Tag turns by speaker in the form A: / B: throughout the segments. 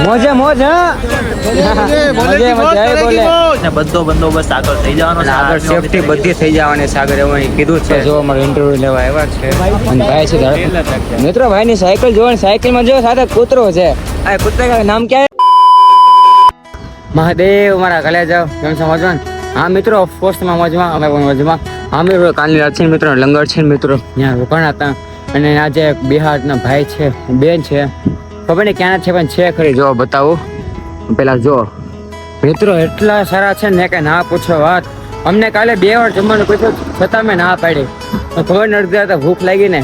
A: મોજે મોજ મોજે મોજે બોલે
B: બધો બંદોબસ્ત આગળ થઈ જવાનો છે.
A: આગળ સેફટી બધી થઈ જવાની સાગર એવું અહીં કીધું છે. જો અમારો ઇન્ટરવ્યુ લેવા આવ્યા છે અને ભાઈ છે મિત્રો ભાઈ ની સાયકલ જોવાની સાયકલમાં જો સાથે કૂતરો છે. આ કૂતરા કા નામ ક્યાં મહાદેવ મારા ગલે જાવ કેમ સમજવાનું. હા મિત્રો ઓફકોર્સ માં મજમાં અમે પણ મજમાં. હા મિત્રો કાલની રાત છે મિત્રો લંગર છે મિત્રો ત્યાં રોકાણ હતા અને આજે બિહારના ભાઈ છે બેન છે ખબર નહીં ક્યાં છે પણ છે ખરી જો બતાવું પેલા જો મિત્રો એટલા સારા છે ને કે ના પૂછો વાત. અમને કાલે 2 વાર જમવાનું પૂછ્યું છતાં મેં ના પાડી. ખબર નથી હતા ભૂખ લાગી ને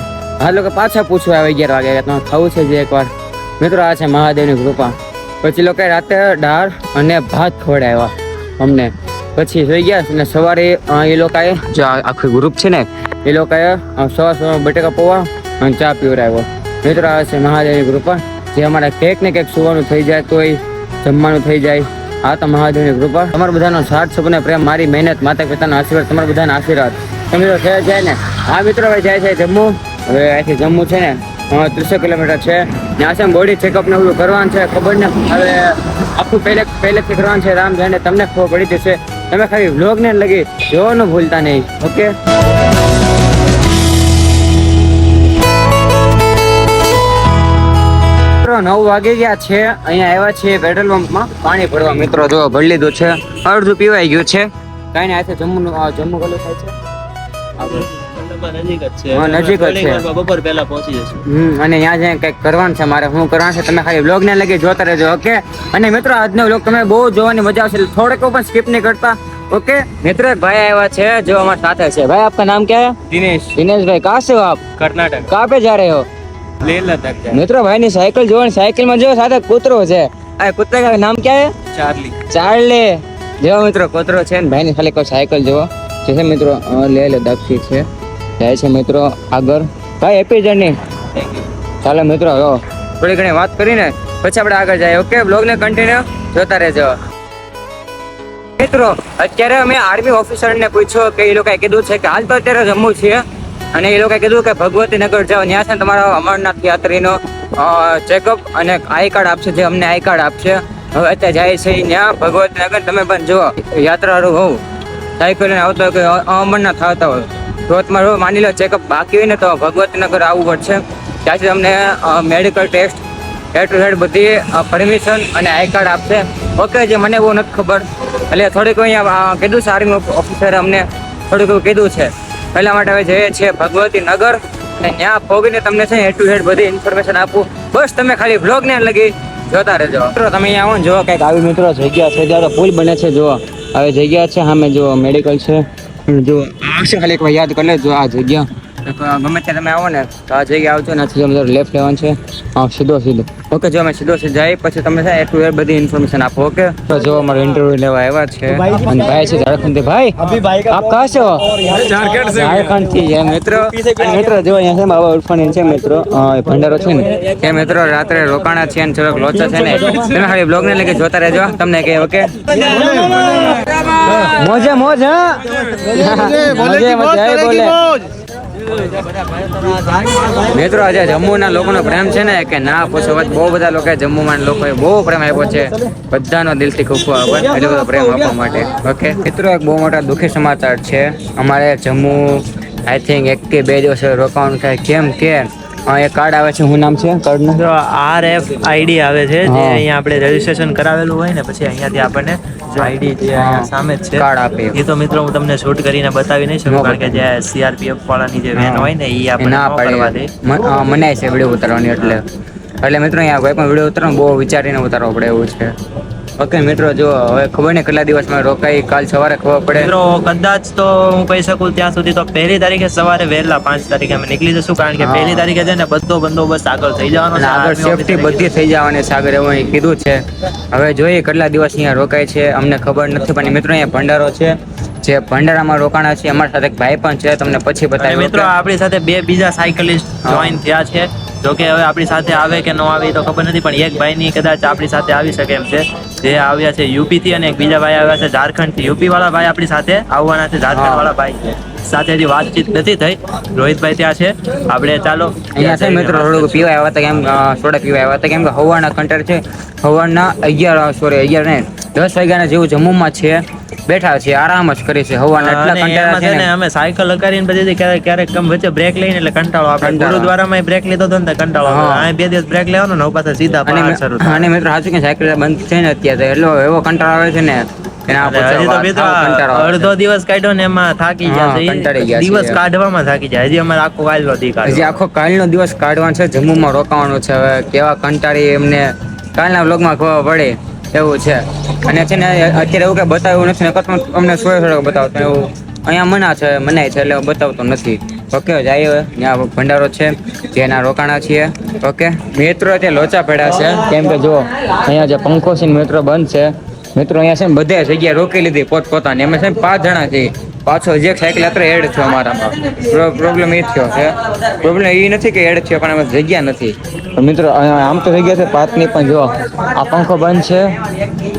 A: આ લોકો પાછા પૂછવા આવે 11 વાગે કે તમે ખાવું છે જે એકવાર. મિત્રો આ છે મહાદેવની કૃપા. પછી લોકો રાતે દાળ અને ભાત ખવડાવ્યા અમને. પછી જોઈ ગયા અને સવારે એ લોકોએ જે આખું ગ્રુપ છે ને એ લોકોએ સવાર બટેકા પૌવા અને ચા પીવડાવ્યો. મિત્રો આ છે મહાદેવની કૃપા. જે અમારા કેક ને કેક સુવાનું થઈ જાય તોય જમવાનું થઈ જાય. આ તો મહાદેવની કૃપા. તમારા બધાનો સાથ સબને પ્રેમ મારી મહેનત માતા પિતાનો આશીર્વાદ તમારા બધાના આશીર્વાદ. તો મિત્રો થયા જાય ને આ મિત્રો હવે જાય છે જમ્મુ. હવે અહીંથી જમ્મુ છે ને 300 કિલોમીટર છે. ત્યાં છે બોડી ચેકઅપ ને બધું કરવાનું છે. ખબર ને હવે આખું પહેલેથી કરવાનું છે. રામ જાણે તમને ખબર પડી જશે. તમે ખાલી વ્લોગ ને લગી જોવાનું ભૂલતા નહીં. ઓકે 9 વાગી ગયા છે. અહીંયા આવ્યા છે પેટ્રોલ પંપમાં પાણી ભરવા. મિત્રો જો ભરી લીધું છે અડધું પીવાઈ ગયું છે. કઈ ને આ જમ્મુ ગલું થાય છે
B: નજીક જ છે.
A: નજીક જ છે.
B: બપોર પહેલા પહોંચી જશું.
A: અને ત્યાં જઈને કંઈક કરવાનું છે મારે. શું કરવાનું છે તમે ખાલી વ્લોગ ને લગી જોતા રહેજો. ઓકે અને મિત્રો આજનો વ્લોગ તમે બહુ જોવાની મજા આવશે. થોડોક પણ સ્કીપ નહીં કરતા. ओके मित्र भाई आया है जो हमारे साथ है भाई आपका नाम क्या है
B: दिनेश
A: भाई कहाँ से हो आप
B: कर्नाटक
A: कहाँ पे जा रहे हो
B: लेह लद्दाख
A: मित्र भाई ની સાયકલ જોવાની સાયકલ માં જો સાથે કૂતરો છે આ કૂતરા કા નામ क्या है ચાર્લી જો મિત્રો કૂતરો છે ને ભાઈ ની ખાલી કોઈ સાયકલ જો છે મિત્રો લેહ લદ્દાખ થી છે જાય છે મિત્રો આગળ ભાઈ હેપી જર્ની ચાલો મિત્રો જો થોડી ઘણી વાત કરીને પછી આપણે આગળ જાય. ઓકે બ્લોગ ને કન્ટિન્યુ જોતા રહેજો. મિત્રો અત્યારે અમે આર્મી ઓફિસર ને પૂછ્યો કે એ લોકોએ કીધું છે કે હાલ તો અત્યારે જમ્મુ છે અને એ લોકોએ કીધું કે ભગવતી નગર જાઓ ત્યાં છે તમારા અમરનાથ યાત્રીનો ચેકઅપ અને આઈ કાર્ડ આપશે. જે અમને આઈ કાર્ડ આપશે. હવે અત્યારે જાય છે ત્યાં ભગવતી નગર. તમે પણ જુઓ યાત્રાળુ હોવ સાયકલ લઈને આવતા હોય કે અમરનાથ આવતા હોય તો તમારું માની લો ચેકઅપ બાકી હોય ને તો ભગવતી નગર આવવું પડશે. ત્યાંથી તમને medical test A to Z બધી પરમિશન અને આઈ કાર્ડ આપશે. ઓકે જે મને બહુ નથી ખબર એટલે થોડીક અહીંયા કીધું છે આર્મી ઓફિસરે અમને થોડુંક એવું કીધું છે. એટલા માટે હવે જઈએ છીએ ભગવતી નગર અને ત્યાં પહોંચીને તમને છે એ ટુ ઝેડ બધી ઇન્ફોર્મેશન આપું. બસ તમે ખાલી બ્લોગ ને લગી જોતા રહેજો. મિત્રો તમે અહીંયા આવો ને જુઓ કંઈક આવી મિત્રો જગ્યા છે ત્યાં તો પુલ બને છે. જુઓ હવે જગ્યા છે સામે જુઓ મેડિકલ છે. જુઓ આવશે ખાલી એક વાર યાદ કરી લેજો આ જગ્યા ગમે ત્યાં તમે આવો ને તો આ જગ્યા આવજો ને લેફ્ટ લેવાનું છે સીધો ઓકે જો અમે સીધો જાય પછી તમે છે એટલું એ બધી ઇન્ફોર્મેશન આપો. ઓકે તો જો અમારો ઇન્ટરવ્યુ લેવા આવ્યા છે અને ભાઈ છે ઝારખંડ થી. ભાઈ આપ કહા से हो ઝારખંડ થી છે મિત્રો. જો અહીંયા છે બાબા ઉર્ફાની છે મિત્રો ભંડારો છે ને એ મિત્રો રાત્રે રોકાણા છે અને થોડોક લોચા છે ને તમે ખાલી બ્લોગ ને લઈને જોતા રહેજો તમને કે. ઓકે મોજે મોજ મોજે મોજે બોલે મિત્રો આજે જમ્મુના લોકોનો પ્રેમ છે ને કે ના પૂછો વાત. બહુ બધા લોકો જમ્મુમાં લોકોએ બહુ પ્રેમ આપ્યો છે. બધાનો દિલથી ખૂબ ખૂબ આભાર એટલો બધો પ્રેમ આપવા માટે. ઓકે મિત્રો એક બહુ મોટા દુઃખી સમાચાર છે. અમારે જમ્મુ આઈ થિંક 1 કે 2 દિવસ રોકાવાનું થાય. કેમ કે એક કાર્ડ આવે છે. શું નામ છે કાર્ડનું
B: RFID આવે છે જે અહીંયા આપણે રજીસ્ટ્રેશન કરાવેલું હોય ને પછી અહીંયાથી આપણને જો આઈડી જે અહીંયા સામે જ છે
A: કાર્ડ આપે.
B: એ તો મિત્રો હું તમને શૂટ કરીને બતાવી નહીં શકું કારણ કે જે CRPF વાળાની જે વેન હોય ને એ આપણે
A: ના પડે મનાય છે વિડીયો ઉતારવાની. એટલે મિત્રો અહીંયા કોઈ પણ વિડીયો ઉતારવાનો બહુ વિચારીને ઉતારવો પડે એવું છે. ઓકે મિત્રો જો હવે ખબર નહીં કેટલા દિવસમાં રોકાઈ કાલ સવારે ખબર પડે.
B: મિત્રો કદાચ તો હું કહી શકું ત્યાં સુધી તો 1 તારીખે સવારે વહેલા 5 તારીખે અમે નીકળી જશું કારણ કે 1 તારીખે છે ને બધો બંદોબસ્ત આગળ થઈ જવાનો છે.
A: આગળ સેફટી બધી થઈ જવાની સાગર એવું અહીં કીધું છે. હવે જોઈએ કેટલા દિવસ અહીંયા રોકાય છે અમને ખબર નથી પણ મિત્રો અહીંયા ભંડારો છે જે ભંડારામાં રોકાણા છે. અમારી સાથે એક ભાઈ પણ છે તમને પછી બતાવ્યું.
B: મિત્રો આપણી સાથે 2 બીજા સાયકલિસ્ટ જોઈન થયા છે જો કે હવે આપણી સાથે આવે કે ન આવે એ તો ખબર નથી, પણ એક ભાઈની કદાચ આપણી સાથે આવી શકે એમ છે, જે આવ્યા છે યુપી થી, અને એક બીજા ભાઈ આવ્યા છે ઝારખંડ થી. યુપી વાળા ભાઈ આપણી સાથે આવવાના છે, ઝારખંડ વાળા ભાઈ સાથે હજી વાતચીત નથી થઈ. રોહિતભાઈ ત્યાં છે, આપણે ચાલો
A: અહીંયા છે મિત્રો થોડુંક પીવા આવ્યા હતા, કેમ સોડા પીવા આવ્યા હતા, કેમ કે હવાના કંટાળ છે. હવાના 11 ને 10 વાગ્યાના જેવું જમ્મુમાં છે, બેઠા છે, આરામ જ કરે છે. હવાના એટલા
B: અને
A: કંટાળા
B: એમાં
A: છે
B: છે ને
A: ને.
B: અમે સાયકલ લગાડીને પછી ક્યારેક વચ્ચે બ્રેક લઈને એટલે કંટાળો આપણે
A: કંટાળો.
B: ગુરુદ્વારામાં બ્રેક લીધો હતો ને તો કંટાળો આવે.
A: હા.
B: અહીં 2 દિવસ બ્રેક લેવાનો ને હવે પાછા સીધા
A: અને
B: પહાડ શરૂ થાય.
A: અને મિત્રો સાચું કે સાયકલ બંધ છે ને અત્યારે એટલો એવો કંટાળો આવે છે ને એના
B: અને હજી તો મિત્રો
A: કંટાળો આવે છે.
B: અડધો દિવસ કાઢ્યો ને એમાં થાકી ગયા
A: હા, કંટાળી
B: છે.
A: ગયા છે.
B: દિવસ કાઢવામાં થાકી જાય. હજી અમારે આખો કાલનો દી
A: હજી
B: કાઢવો.
A: આખો કાલનો દિવસ કાઢવાનો છે, જમ્મુમાં રોકાવાનું છે. હવે કેવા કંટાળી એમને કાલના વ્લોગમાં ખબર પડે એવું છે. અને છે ને અત્યારે એવું કઈ બતાવ્યું નથી, નકર તો અમને સોય બતાવતો એવું અહીંયા મનાય છે એટલે બતાવતો નથી. ઓકે જાય ત્યાં ભંડારો છે, જેના રોકાણા છીએ. ઓકે મિત્રો ત્યાં લોચા પડ્યા છે, કેમ કે જો અહીંયા જે પંખો છે ને મિત્રો બંધ છે. મિત્રો અહીંયા છે ને બધે જગ્યા રોકી લીધી પોતપોતાની. અમે છે ને 5 જણા છીએ. પાછો જે સાયકલ યાત્રા એડ થયો અમારામાં. પ્રોબ્લેમ એ થયો છે. પ્રોબ્લેમ એ નથી કે એડ થયો, પણ અમે જગ્યા નથી. તો મિત્રો આમ તો જગ્યા છે 5ની, પણ જો આ પંખો બંધ છે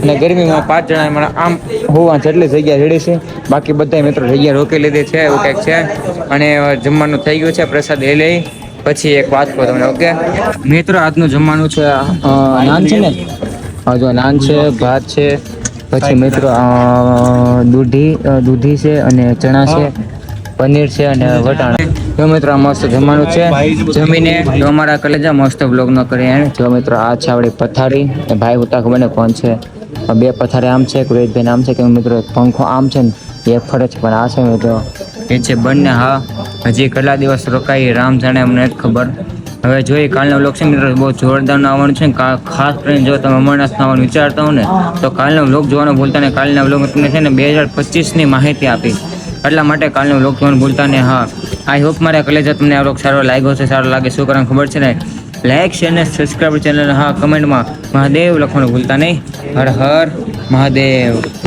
A: અને ગરમીમાં 5 જણા અમારા આમ હોવા જેટલી જગ્યા રેડી છે. બાકી બધા મિત્રો જગ્યા રોકી લીધી છે, એવું કંઈક છે. અને જમવાનું થઈ ગયું છે, પ્રસાદ એ લઈ પછી એક વાત કહું તમને. ઓકે મિત્રો આજનું જમવાનું છે નાન છે ને, જો નાન છે, ભાત છે, પછી મિત્રો દૂધી છે અને ચણા છે, પનીર છે અને વટાણા. જો મિત્રો આ મસ્ત જમવાનું છે. જમીને જો અમારા કલેજા મસ્ત બ્લોગ ન કરીએ. જો મિત્રો આ છે આપણી પથારી. ભાઈ ઉતા ખબર ને કોણ છે. 2 પથારી આમ છે, રોહિતભાઈ આમ છે, કે મિત્રો એક પંખો આમ છે ને એક ફરે છે, પણ આ છે મિત્રો એ છે બંને. હા હજી કેટલા દિવસ રોકાઈ રામ જાણે, અમને નથી ખબર. હવે જોઈએ કાલનો વ્લોગ છે મિત્રો બહુ જોરદાર આવવાનું છે. ખાસ કરીને જો તમે અમરનાથ આવવાનું વિચારતા હો ને તો કાલનો વ્લોગ જોવાનું ભૂલતા નહીં. કાલના વ્લોગ તમને છે ને 2025ની માહિતી આપી, એટલા માટે કાલનો વ્લોગ જોવાનું ભૂલતા નહીં. હા આઈ હોપ મારા કલેજા તમને આ વ્લોગ સારો લાગ્યો છે. સારો લાગે શું કરવાનું ખબર છે ને, લાઈક શેર અને સબસ્ક્રાઈબ ચેનલ. હા કમેન્ટમાં મહાદેવ લખવાનું ભૂલતા નહીં. હર હર મહાદેવ.